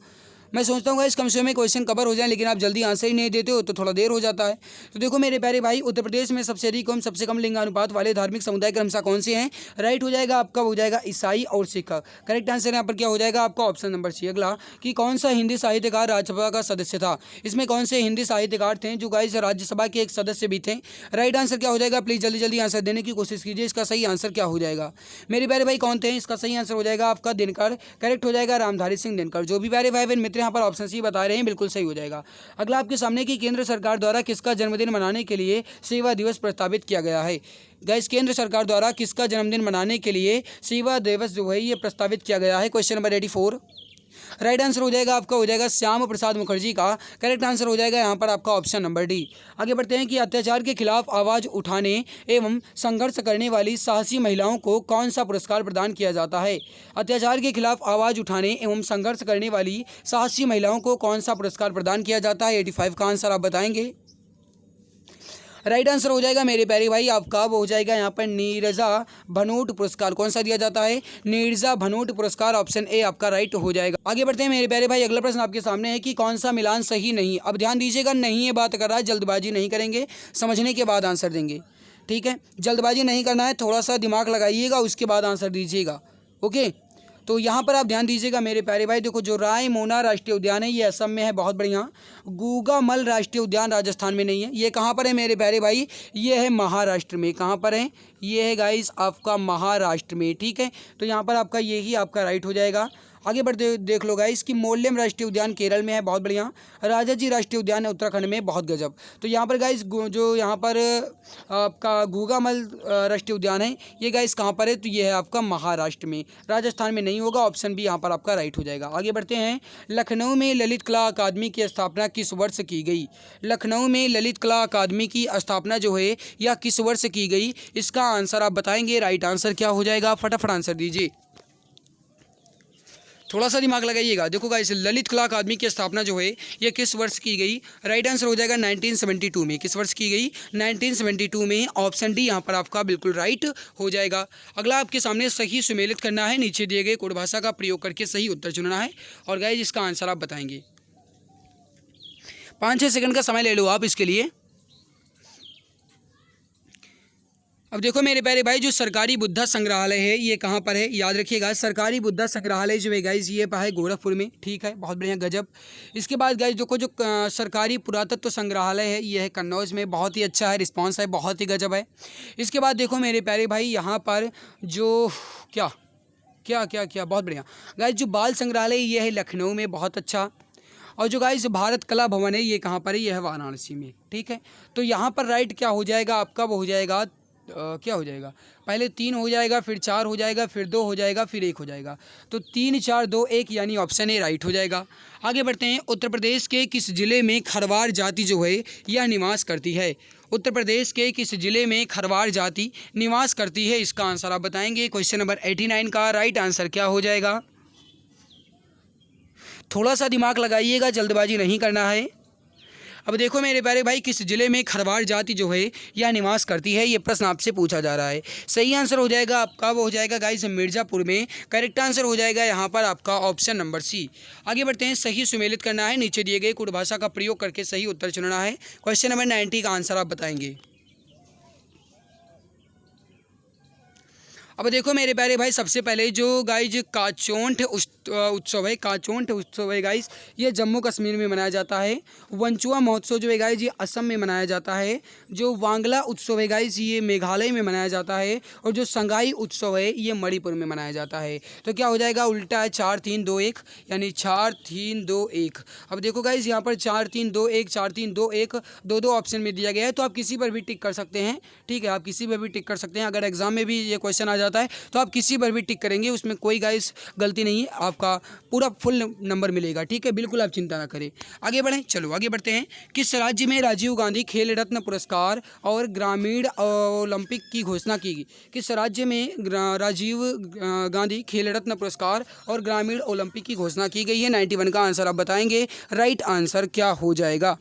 मैं सोचता हूँ गाइस कम से कम में क्वेश्चन कवर हो जाए, लेकिन आप जल्दी आंसर ही नहीं देते हो तो थोड़ा देर हो जाता है। तो देखो मेरे प्यारे भाई, उत्तर प्रदेश में सबसे अधिक एवं सबसे कम लिंगानुपात वाले धार्मिक समुदाय क्रमशः कौन से हैं। राइट हो जाएगा आपका, हो जाएगा ईसाई और सिख। करेक्ट आंसर यहाँ पर क्या हो जाएगा आपका, ऑप्शन नंबर सी। अगला कि कौन सा हिंदी साहित्यकार राज्यसभा का सदस्य था। इसमें कौन से हिंदी साहित्यकार थे जो गाइस राज्यसभा के एक सदस्य भी थे। राइट आंसर क्या हो जाएगा, प्लीज़ जल्दी जल्दी आंसर देने की कोशिश कीजिए, इसका सही आंसर क्या हो जाएगा। मेरे प्यारे भाई कौन थे, इसका सही आंसर हो जाएगा आपका दिनकर। करेक्ट हो जाएगा रामधारी सिंह दिनकर। जो भी प्यारे भाई बहन मित्र यहाँ पर ऑप्शन सी बता रहे हैं बिल्कुल सही हो जाएगा। अगला आपके सामने की केंद्र सरकार द्वारा किसका जन्मदिन मनाने के लिए सेवा दिवस प्रस्तावित किया गया है। गाइस केंद्र सरकार द्वारा किसका जन्मदिन मनाने के लिए सेवा दिवस जो है ये प्रस्तावित किया गया है, क्वेश्चन नंबर 84। राइट आंसर हो जाएगा आपका, हो जाएगा श्याम प्रसाद मुखर्जी का। करेक्ट आंसर हो जाएगा यहाँ पर आपका ऑप्शन नंबर डी। आगे बढ़ते हैं कि अत्याचार के खिलाफ आवाज़ उठाने एवं संघर्ष करने वाली साहसी महिलाओं को कौन सा पुरस्कार प्रदान किया जाता है। अत्याचार के खिलाफ आवाज़ उठाने एवं संघर्ष करने वाली साहसी महिलाओं को कौन सा पुरस्कार प्रदान किया जाता है। 85 का आंसर आप बताएंगे। राइट आंसर हो जाएगा मेरे प्यारे भाई आपका वो हो जाएगा यहाँ पर नीरजा भनोट पुरस्कार। कौन सा दिया जाता है? नीरजा भनोट पुरस्कार, ऑप्शन ए आपका राइट हो जाएगा। आगे बढ़ते हैं मेरे प्यारे भाई, अगला प्रश्न आपके सामने है कि कौन सा मिलान सही नहीं। अब ध्यान दीजिएगा, नहीं ये बात कर रहा है, जल्दबाजी नहीं करेंगे, समझने के बाद आंसर देंगे, ठीक है। जल्दबाजी नहीं करना है, थोड़ा सा दिमाग लगाइएगा, उसके बाद आंसर दीजिएगा, ओके। तो यहाँ पर आप ध्यान दीजिएगा मेरे प्यारे भाई, देखो जो रायमोना राष्ट्रीय उद्यान है ये असम में है, बहुत बढ़िया। गूगामल राष्ट्रीय उद्यान राजस्थान में नहीं है। ये कहाँ पर है मेरे प्यारे भाई? ये है महाराष्ट्र में। कहाँ पर है? ये है गाइस आपका महाराष्ट्र में, ठीक है। तो यहाँ पर आपका यही आपका राइट हो जाएगा। आगे बढ़ते देख लो गाइस कि मोल्यम राष्ट्रीय उद्यान केरल में है, बहुत बढ़िया। राजाजी राष्ट्रीय उद्यान है उत्तराखंड में, बहुत गजब। तो यहाँ पर गाइस जो यहाँ पर आपका गूगामल राष्ट्रीय उद्यान है ये गाइस कहाँ पर है? तो ये है आपका महाराष्ट्र में, राजस्थान में नहीं होगा। ऑप्शन बी यहाँ पर आपका राइट हो जाएगा। आगे बढ़ते हैं, लखनऊ में ललित कला अकादमी की स्थापना किस वर्ष की गई? लखनऊ में ललित कला अकादमी की स्थापना जो है यह किस वर्ष की गई? इसका आंसर आप बताएंगे। राइट आंसर क्या हो जाएगा? फटाफट आंसर दीजिए, थोड़ा सा दिमाग लगाइएगा। देखो गाइस ललित कला अकादमी की स्थापना जो है ये किस वर्ष की गई? राइट आंसर हो जाएगा 1972 में। किस वर्ष की गई? 1972 में। ऑप्शन डी यहाँ पर आपका बिल्कुल राइट हो जाएगा। अगला आपके सामने सही सुमेलित करना है, नीचे दिए गए कोड भाषा का प्रयोग करके सही उत्तर चुनना है और गाइस इसका आंसर आप बताएंगे। 5-6 सेकंड का समय ले लो आप इसके लिए। अब देखो मेरे प्यारे भाई, जो सरकारी बुद्धा संग्रहालय है ये कहाँ पर है? याद रखिएगा, सरकारी बुद्धा संग्रहालय जो है गाइज ये है गोरखपुर में, ठीक है, बहुत बढ़िया, गजब। इसके बाद गाइज देखो जो सरकारी पुरातत्व संग्रहालय है ये है कन्नौज में, बहुत ही अच्छा है, रिस्पॉन्स है, बहुत ही गजब है। इसके बाद देखो मेरे प्यारे भाई यहाँ पर जो क्या क्या क्या क्या बहुत बढ़िया गाइज, जो बाल संग्रहालय ये है लखनऊ में, बहुत अच्छा। और जो गाइस भारत कला भवन है ये कहाँ पर है? ये है वाराणसी में, ठीक है। तो यहाँ पर राइट क्या हो जाएगा आपका? वो हो जाएगा क्या हो जाएगा? पहले 3 हो जाएगा, फिर 4 हो जाएगा, फिर 2 हो जाएगा, फिर 1 हो जाएगा। तो 3 4 2 1 यानी ऑप्शन ए राइट हो जाएगा। आगे बढ़ते हैं, उत्तर प्रदेश के किस जिले में खरवार जाति जो है यह निवास करती है? उत्तर प्रदेश के किस जिले में खरवार जाति निवास करती है? इसका आंसर आप बताएंगे। क्वेश्चन नंबर 89 का राइट आंसर क्या हो जाएगा? थोड़ा सा दिमाग लगाइएगा, जल्दबाजी नहीं करना है। अब देखो मेरे प्यारे भाई, किस जिले में खरवार जाति जो है यह निवास करती है, ये प्रश्न आपसे पूछा जा रहा है। सही आंसर हो जाएगा आपका वो हो जाएगा गाइस मिर्ज़ापुर में। करेक्ट आंसर हो जाएगा यहाँ पर आपका ऑप्शन नंबर सी। आगे बढ़ते हैं, सही सुमेलित करना है, नीचे दिए गए कुट भाषा का प्रयोग करके सही उत्तर चुनना है। क्वेश्चन नंबर 90 का आंसर आप बताएंगे। अब देखो मेरे प्यारे भाई, सबसे पहले जो गाइज काचोंठ उत्सव है, काचोंठ उत्सव है गाइज, ये जम्मू कश्मीर में मनाया जाता है। वंचुआ महोत्सव जो है गाइज ये असम में मनाया जाता है। जो वांगला उत्सव है गाइज ये मेघालय में मनाया जाता है। और जो संगाई उत्सव है ये मणिपुर में मनाया जाता है। तो क्या हो जाएगा? उल्टा है, 4 3 2 1 यानी 4 3 2 1। अब देखो गाइज यहाँ पर 4 3 2 1 4 3 2 1 दो ऑप्शन में दिया गया है, तो आप किसी पर भी टिक कर सकते हैं, ठीक है, आप किसी पर भी टिक कर सकते हैं। अगर एग्जाम में भी ये क्वेश्चन आ जाता है तो आप किसी पर भी टिक करेंगे, उसमें कोई गाइस गलती नहीं है, आपका पूरा फुल नंबर मिलेगा, ठीक है, बिल्कुल आप चिंता ना करें। आगे बढ़ें, चलो आगे बढ़ते हैं। किस राज्य में राजीव गांधी खेल रत्न पुरस्कार और ग्रामीण ओलंपिक की घोषणा की गई? किस राज्य में राजीव गांधी खेल रत्न पुरस्कार और ग्रामीण ओलंपिक की घोषणा की गई है? 91 का आंसर आप बताएंगे। राइट आंसर क्या हो जाएगा?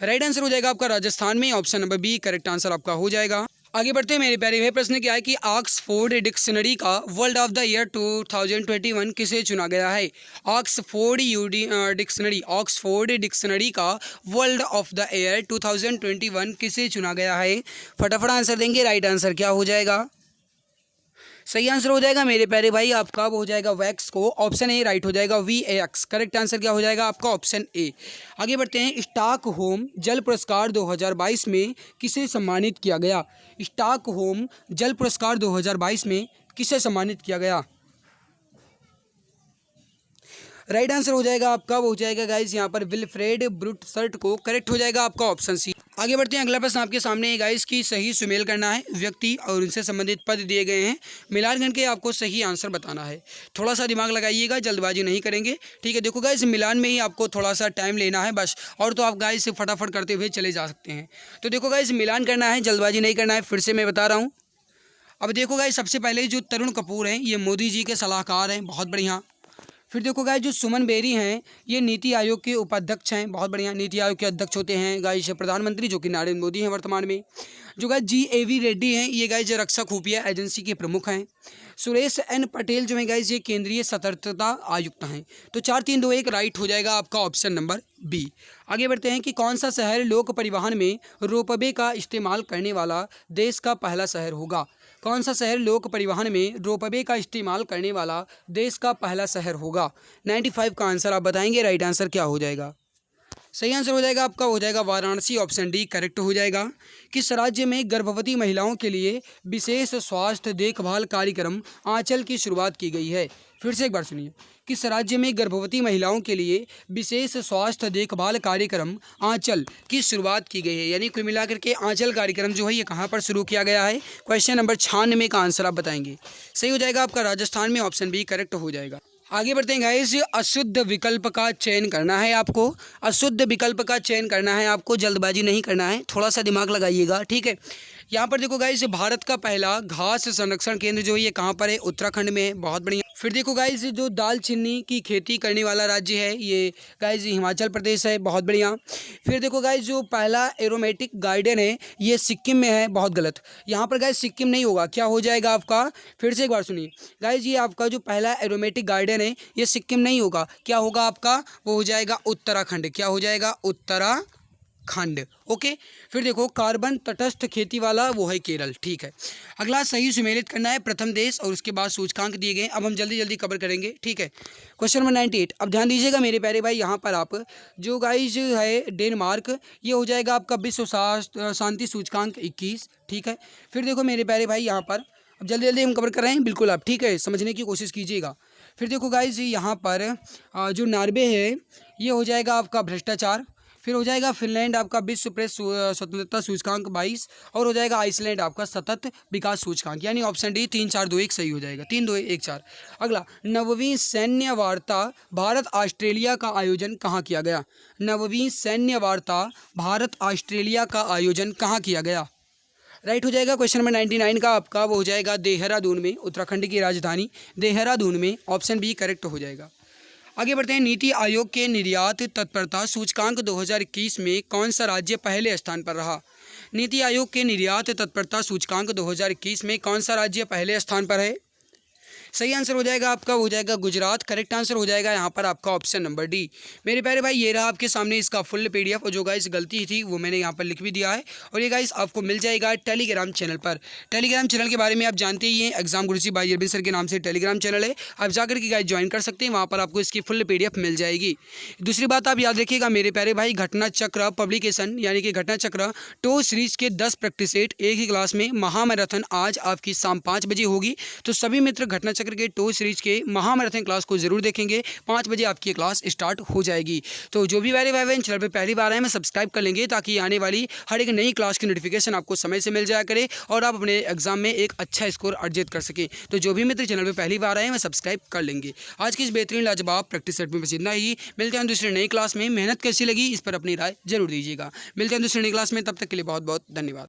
राइट आंसर हो जाएगा आपका राजस्थान में, option number B correct answer आपका हो जाएगा। आगे बढ़ते हैं मेरे प्यारे भाई, प्रश्न क्या है कि ऑक्सफोर्ड डिक्शनरी का वर्ल्ड ऑफ द ईयर 2021 किसे चुना गया है? ऑक्सफोर्ड डिक्शनरी का वर्ल्ड ऑफ द ईयर 2021 किसे चुना गया है? फटाफट आंसर देंगे। राइट आंसर क्या हो जाएगा? सही आंसर हो जाएगा मेरे प्यारे भाई आपका वो हो जाएगा वैक्स को, ऑप्शन ए राइट हो जाएगा, VAX। करेक्ट आंसर क्या हो जाएगा आपका? Option A. आगे बढ़ते हैं, स्टॉकहोम जल पुरस्कार 2022 में किसे सम्मानित किया गया? स्टॉकहोम जल पुरस्कार 2022 में किसे सम्मानित किया गया? राइट आंसर हो जाएगा आपका वो हो जाएगा गाइस यहाँ पर विल्फ्रेड ब्रूटसर्ट को। करेक्ट हो जाएगा आपका ऑप्शन सी। आगे बढ़ते हैं, अगला प्रश्न आपके सामने है गाइस की सही सुमेल करना है, व्यक्ति और उनसे संबंधित पद दिए गए हैं, मिलान करके आपको सही आंसर बताना है। थोड़ा सा दिमाग लगाइएगा, जल्दबाजी नहीं करेंगे, ठीक है। देखो गाइस मिलान में ही आपको थोड़ा सा टाइम लेना है बस, और तो आप गाइस फटाफट करते हुए चले जा सकते हैं। तो देखो गाइस मिलान करना है, जल्दबाजी नहीं करना है, फिर से मैं बता रहा हूँ। अब देखो गाइस सबसे पहले जो तरुण कपूर हैं ये मोदी जी के सलाहकार हैं, बहुत बढ़िया। फिर देखो गाइस जो सुमन बेरी हैं ये नीति आयोग के उपाध्यक्ष हैं, बहुत बढ़िया। नीति आयोग के अध्यक्ष होते हैं गाइस प्रधानमंत्री, जो कि नरेंद्र मोदी हैं वर्तमान में। जो गाइस GAV रेड्डी हैं ये गाइस रक्षा खुफिया एजेंसी के प्रमुख हैं। सुरेश N पटेल जो है गाइस ये केंद्रीय सतर्कता आयुक्त हैं। तो 4 3 2 1 राइट हो जाएगा आपका ऑप्शन नंबर बी। आगे बढ़ते हैं कि कौन सा शहर लोक परिवहन में रोपवे का इस्तेमाल करने वाला देश का पहला शहर होगा। कौन सा शहर लोक परिवहन में रोपवे का इस्तेमाल करने वाला देश का पहला शहर होगा। 95 का आंसर आप बताएंगे, राइट आंसर क्या हो जाएगा। सही आंसर हो जाएगा आपका, हो जाएगा वाराणसी, ऑप्शन डी करेक्ट हो जाएगा। किस राज्य में गर्भवती महिलाओं के लिए विशेष स्वास्थ्य देखभाल कार्यक्रम आंचल की शुरुआत की गई है। फिर से एक बार सुनिए, किस राज्य में गर्भवती महिलाओं के लिए विशेष स्वास्थ्य देखभाल कार्यक्रम आंचल की शुरुआत की गई है। यानी कुल मिलाकर के आंचल कार्यक्रम जो है ये कहाँ पर शुरू किया गया है। क्वेश्चन नंबर 96 का आंसर आप बताएंगे। सही हो जाएगा आपका राजस्थान में, ऑप्शन बी करेक्ट हो जाएगा। आगे बढ़ते हैं गाइस, अशुद्ध विकल्प का चयन करना है आपको। अशुद्ध विकल्प का चयन करना है आपको, जल्दबाजी नहीं करना है, थोड़ा सा दिमाग लगाइएगा, ठीक है। यहाँ पर देखो गाइस भारत का पहला घास संरक्षण केंद्र जो है ये कहाँ पर है, उत्तराखंड में है, बहुत बढ़िया। फिर देखो गाइस जो दालचीनी की खेती करने वाला राज्य है ये गाइस हिमाचल प्रदेश है, बहुत बढ़िया। फिर देखो गाइस जो पहला एरोमेटिक गार्डन है ये सिक्किम में है, बहुत गलत। यहाँ पर गाइस सिक्किम नहीं होगा, क्या हो जाएगा आपका। फिर से एक बार सुनिए गाइस, ये आपका जो पहला एरोमेटिक गार्डन है ये सिक्किम नहीं होगा, क्या होगा आपका, वो हो जाएगा उत्तराखंड। क्या हो जाएगा, उत्तराखंड। ओके। फिर देखो कार्बन तटस्थ खेती वाला वो है केरल, ठीक है। अगला सही सुमेलित करना है प्रथम देश और उसके बाद सूचकांक दिए गए। अब हम जल्दी जल्दी कवर करेंगे, ठीक है। क्वेश्चन नंबर 98, अब ध्यान दीजिएगा मेरे प्यारे भाई, यहाँ पर आप जो गाइस है डेनमार्क ये हो जाएगा आपका विश्व शांति सूचकांक 21, ठीक है। फिर देखो मेरे प्यारे भाई यहाँ पर अब जल्दी जल्दी हम कवर कर रहे हैं, बिल्कुल आप ठीक है समझने की कोशिश कीजिएगा। फिर देखो गाइस यहाँ पर जो नॉर्वे है ये हो जाएगा आपका भ्रष्टाचार। फिर हो जाएगा फिनलैंड आपका विश्व प्रेस स्वतंत्रता सूचकांक 22 और हो जाएगा आइसलैंड आपका सतत विकास सूचकांक। यानी ऑप्शन डी 3 4 2 1 सही हो जाएगा, 3 2 1 4। अगला 9वीं सैन्य वार्ता भारत ऑस्ट्रेलिया का आयोजन कहाँ किया गया। 9वीं सैन्य वार्ता भारत ऑस्ट्रेलिया का आयोजन कहाँ किया गया, राइट हो जाएगा। क्वेश्चन नंबर 99 का आपका वो हो जाएगा देहरादून में, उत्तराखंड की राजधानी देहरादून में, ऑप्शन बी करेक्ट हो जाएगा। आगे बढ़ते हैं, नीति आयोग के निर्यात तत्परता सूचकांक 2021 में कौन सा राज्य पहले स्थान पर रहा। नीति आयोग के निर्यात तत्परता सूचकांक 2021 में कौन सा राज्य पहले स्थान पर है। सही आंसर हो जाएगा आपका, हो जाएगा गुजरात। करेक्ट आंसर हो जाएगा यहाँ पर आपका ऑप्शन नंबर डी। मेरे प्यारे भाई ये रहा आपके सामने इसका फुल PDF और जो गाइस गलती थी वो मैंने यहाँ पर लिख भी दिया है। और ये गाइस आपको मिल जाएगा टेलीग्राम चैनल पर। टेलीग्राम चैनल के बारे में आप जानते ही हैं, एग्जाम गुरुजी बाय अरविंद सर के नाम से टेलीग्राम चैनल है, आप जाकर के गाइस ज्वाइन कर सकते हैं, वहाँ पर आपको इसकी फुल PDF मिल जाएगी। दूसरी बात आप याद रखिएगा मेरे प्यारे भाई, घटना चक्र पब्लिकेशन यानी कि घटना चक्र टो सीरीज के 10 प्रैक्टिस सेट एक ही क्लास में महामैराथन आज आपकी शाम 5 बजे होगी। तो सभी मित्र घटना चक्र के टो सीरीज के महामैराथन क्लास को जरूर देखेंगे, 5 बजे आपकी क्लास स्टार्ट हो जाएगी। तो जो भी मेरे भाई बहन चैनल पर पहली बार आए हैं सब्सक्राइब कर लेंगे, ताकि आने वाली हर एक नई क्लास की नोटिफिकेशन आपको समय से मिल जाया करे और आप अपने एग्जाम में एक अच्छा स्कोर अर्जित कर सकें। तो जो भी मित्र चैनल पर पहली बार आए हैं सब्सक्राइब कर लेंगे। आज की इस बेहतरीन लाजवाब प्रैक्टिस सेट में बस इतना ही। मिलते हैं दूसरी नई क्लास में। मेहनत कैसी लगी इस पर अपनी राय जरूर दीजिएगा। मिलते हैं दूसरी नई क्लास में, तब तक के लिए बहुत बहुत धन्यवाद।